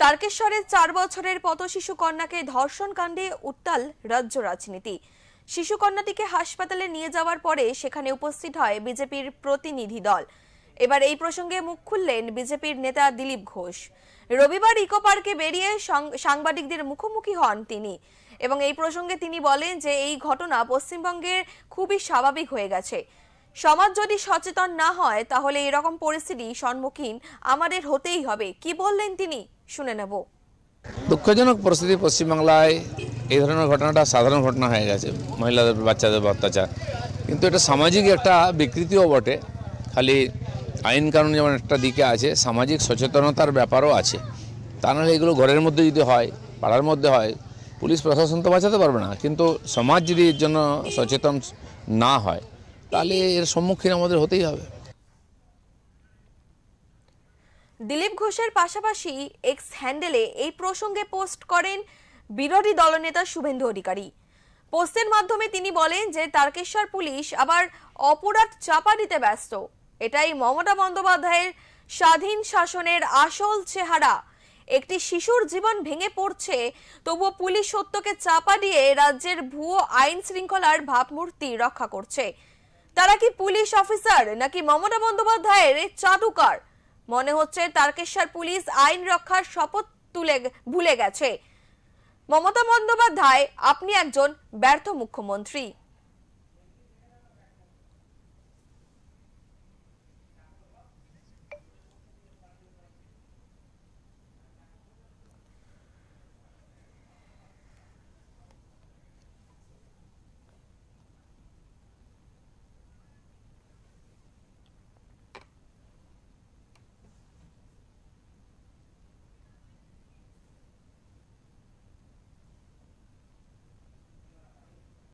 তারকেশ্বরের ৪ বছরের পথশিশু কন্যাকে ধর্ষণ কাণ্ডে উত্তাল রাজ্য রাজনীতি। শিশু কন্যাটিকে হাসপাতালে নিয়ে যাওয়ার পরে সেখানে উপস্থিত হয় বিজেপির প্রতিনিধি দল। এবার এই প্রসঙ্গে মুখ খুললেন বিজেপির নেতা দিলীপ ঘোষ। রবিবার ইকো পার্কে বেরিয়ে সাংবাদিকদের মুখোমুখি হন তিনি এবং এই প্রসঙ্গে তিনি বলেন যে এই ঘটনা পশ্চিমবঙ্গের খুবই স্বাভাবিক হয়ে গেছে। সমাজ যদি সচেতন না হয় তাহলে এরকম পরিস্থিতি সম্মুখীন আমাদের হতেই হবে। কি বললেন তিনি শুনে নেব। দুঃখজনক পরিস্থিতি পশ্চিমবাংলায় এই ধরনের ঘটনাটা সাধারণ ঘটনা হয়ে গেছে, মহিলাদের বাচ্চাদের অত্যাচার। কিন্তু এটা সামাজিক একটা বিকৃতিও বটে। খালি আইন কানুন যেমন একটা দিকে আছে, সামাজিক সচেতনতার ব্যাপারও আছে। তা নাহলে এগুলো ঘরের মধ্যে যদি হয়, পাড়ার মধ্যে হয়, পুলিশ প্রশাসন তো বাঁচাতে পারবে না। কিন্তু সমাজ যদি এর জন্য সচেতন না হয় তাহলে এর সম্মুখীন আমাদের হতেই হবে। দিলীপ ঘোষের পাশাপাশি এক্স হ্যান্ডেলে এই প্রসঙ্গে পোস্ট করেন বিরোধী দলনেতা শুভেন্দু অধিকারী। পোস্টের মাধ্যমে তিনি বলেন যে তারকেশ্বর পুলিশ আবার অপরাধ চাপা দিতে ব্যস্ত। এটাই মমতা বন্দ্যোপাধ্যায়ের স্বাধীন শাসনের আসল চেহারা। একটি শিশুর জীবন ভেঙে পড়ছে, তবুও পুলিশ সত্যকে চাপা দিয়ে রাজ্যের ভুয়ো আইন শৃঙ্খলার ভাবমূর্তি রক্ষা করছে। তারা কি পুলিশ অফিসার নাকি মমতা বন্দ্যোপাধ্যায়ের চাটুকার? মনে হচ্ছে তারকেশ্বর পুলিশ আইন রক্ষার শপথ ভুলে গেছে। মমতা বন্দ্যোপাধ্যায়, আপনি একজন ব্যর্থ মুখ্যমন্ত্রী।